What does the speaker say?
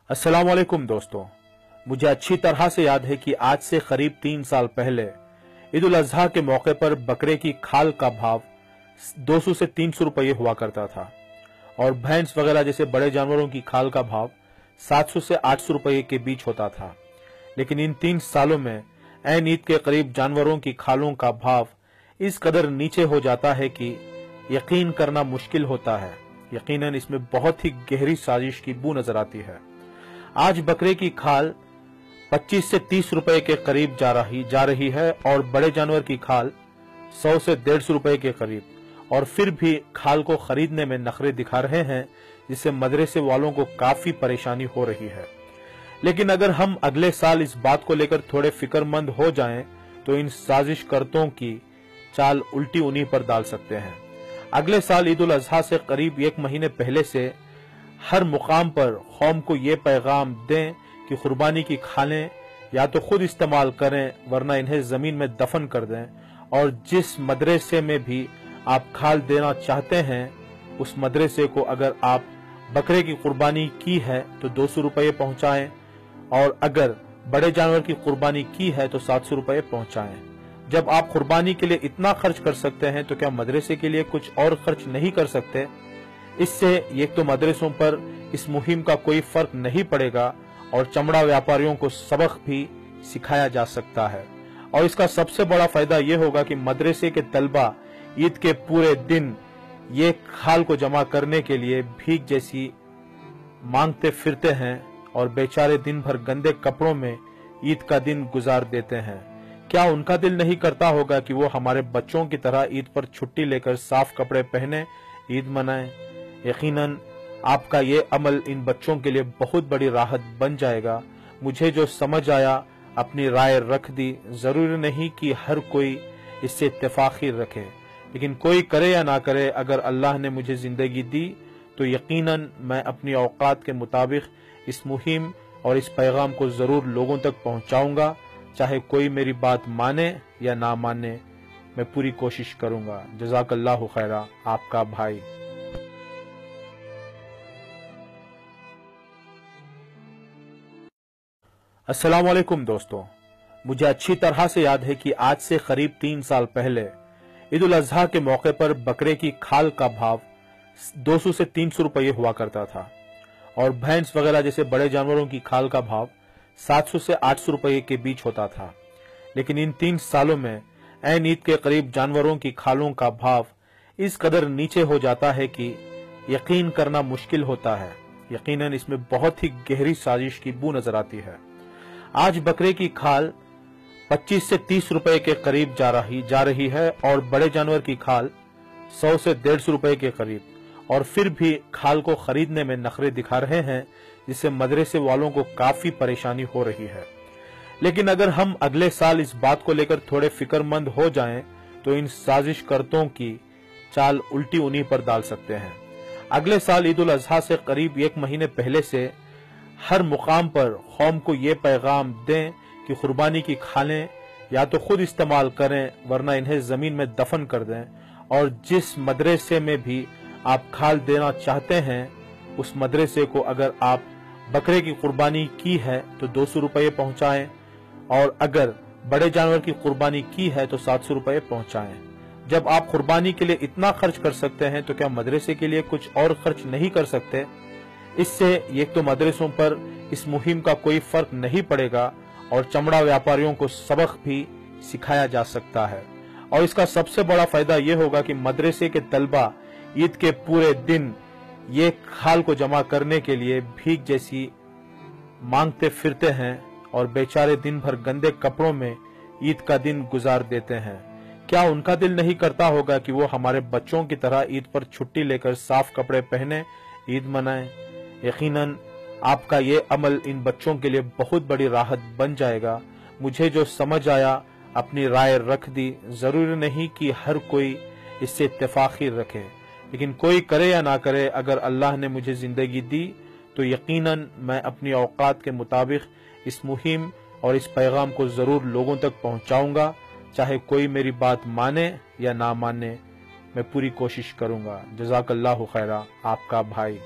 अस्सलाम वालेकुम दोस्तों, मुझे अच्छी तरह से याद है कि आज से करीब 3 साल पहले ईद उल अजहा के मौके पर बकरे की खाल का भाव 200 से 300 रुपये हुआ करता था और भैंस वगैरह जैसे बड़े जानवरों की खाल का भाव 700 से 800 रुपये के बीच होता था। लेकिन इन 3 सालों में ऐन ईद के करीब जानवरों की खालों का भाव इस कदर नीचे हो जाता है कि यकीन करना मुश्किल होता है। यकीनन इसमें बहुत ही गहरी साजिश की बू नजर आती है। आज बकरे की खाल 25 से 30 रुपए के करीब जा रही है और बड़े जानवर की खाल 100 से 150 रुपए के करीब, और फिर भी खाल को खरीदने में नखरे दिखा रहे हैं, जिससे मदरसे वालों को काफी परेशानी हो रही है। लेकिन अगर हम अगले साल इस बात को लेकर थोड़े फिक्रमंद हो जाएं, तो इन साजिशकर्तों की चाल उल्टी उन्हीं पर डाल सकते हैं। अगले साल ईद उल अजहा से करीब 1 महीने पहले से हर मुकाम पर कौम को ये पैगाम दें कि कुर्बानी की खालें या तो खुद इस्तेमाल करें वरना इन्हें जमीन में दफन कर दें, और जिस मदरसे में भी आप खाल देना चाहते हैं उस मदरसे को अगर आप बकरे की कुर्बानी की है तो 200 रुपये पहुंचाएं, और अगर बड़े जानवर की कुर्बानी की है तो 700 रुपये पहुंचाएं। जब आप कुर्बानी के लिए इतना खर्च कर सकते हैं तो क्या मदरसे के लिए कुछ और खर्च नहीं कर सकते? इससे एक तो मदरसों पर इस मुहिम का कोई फर्क नहीं पड़ेगा और चमड़ा व्यापारियों को सबक भी सिखाया जा सकता है। और इसका सबसे बड़ा फायदा यह होगा कि मदरसे के तलबा ईद के पूरे दिन ये खाल को जमा करने के लिए भीख जैसी मांगते फिरते हैं और बेचारे दिन भर गंदे कपड़ों में ईद का दिन गुजार देते हैं। क्या उनका दिल नहीं करता होगा कि वो हमारे बच्चों की तरह ईद पर छुट्टी लेकर साफ कपड़े पहने ईद मनाएं? यकीनन आपका ये अमल इन बच्चों के लिए बहुत बड़ी राहत बन जाएगा। मुझे जो समझ आया अपनी राय रख दी। जरूरी नहीं कि हर कोई इससे इत्तेफाकी रखे, लेकिन कोई करे या ना करे, अगर अल्लाह ने मुझे जिंदगी दी तो यकीनन मैं अपनी औकात के मुताबिक इस मुहिम और इस पैगाम को जरूर लोगों तक पहुंचाऊंगा। चाहे कोई मेरी बात माने या ना माने, मैं पूरी कोशिश करूंगा। जज़ाकल्लाहु खैरा, आपका भाई। अस्सलाम वालेकुम दोस्तों, मुझे अच्छी तरह से याद है कि आज से करीब 3 साल पहले ईद उल अजहा के मौके पर बकरे की खाल का भाव 200 से 300 रुपये हुआ करता था और भैंस वगैरह जैसे बड़े जानवरों की खाल का भाव 700 से 800 रुपये के बीच होता था। लेकिन इन 3 सालों में ऐन ईद के करीब जानवरों की खालों का भाव इस कदर नीचे हो जाता है कि यकीन करना मुश्किल होता है। यकीनन इसमें बहुत ही गहरी साजिश की बू नजर आती है। आज बकरे की खाल 25 से 30 रुपए के करीब जा रही है और बड़े जानवर की खाल 100 से 150 रुपए के करीब, और फिर भी खाल को खरीदने में नखरे दिखा रहे हैं, जिससे मदरसे वालों को काफी परेशानी हो रही है। लेकिन अगर हम अगले साल इस बात को लेकर थोड़े फिक्रमंद हो जाएं, तो इन साजिशकर्तों की चाल उल्टी उन्हीं पर डाल सकते हैं। अगले साल ईद उल अजहा से करीब 1 महीने पहले से हर मुकाम पर कौम को ये पैगाम दें कि कुर्बानी की खालें या तो खुद इस्तेमाल करें वरना इन्हें जमीन में दफन कर दें, और जिस मदरसे में भी आप खाल देना चाहते हैं उस मदरसे को अगर आप बकरे की कुर्बानी की है तो 200 रुपये पहुंचाएं, और अगर बड़े जानवर की कुर्बानी की है तो 700 रुपये पहुंचाएं। जब आप कुर्बानी के लिए इतना खर्च कर सकते हैं तो क्या मदरसे के लिए कुछ और खर्च नहीं कर सकते? इससे एक तो मदरसों पर इस मुहिम का कोई फर्क नहीं पड़ेगा और चमड़ा व्यापारियों को सबक भी सिखाया जा सकता है। और इसका सबसे बड़ा फायदा यह होगा कि मदरसे के तलबा ईद के पूरे दिन ये खाल को जमा करने के लिए भीख जैसी मांगते फिरते हैं और बेचारे दिन भर गंदे कपड़ों में ईद का दिन गुजार देते हैं। क्या उनका दिल नहीं करता होगा कि वो हमारे बच्चों की तरह ईद पर छुट्टी लेकर साफ कपड़े पहने ईद मनाएं? यकीनन आपका ये अमल इन बच्चों के लिए बहुत बड़ी राहत बन जाएगा। मुझे जो समझ आया अपनी राय रख दी। जरूरी नहीं कि हर कोई इससे इत्तेफाकी रखे, लेकिन कोई करे या ना करे, अगर अल्लाह ने मुझे जिंदगी दी तो यकीनन मैं अपनी औकात के मुताबिक इस मुहिम और इस पैगाम को जरूर लोगों तक पहुंचाऊंगा। चाहे कोई मेरी बात माने या ना माने, मैं पूरी कोशिश करूंगा। जज़ाकल्लाहु खैरा, आपका भाई।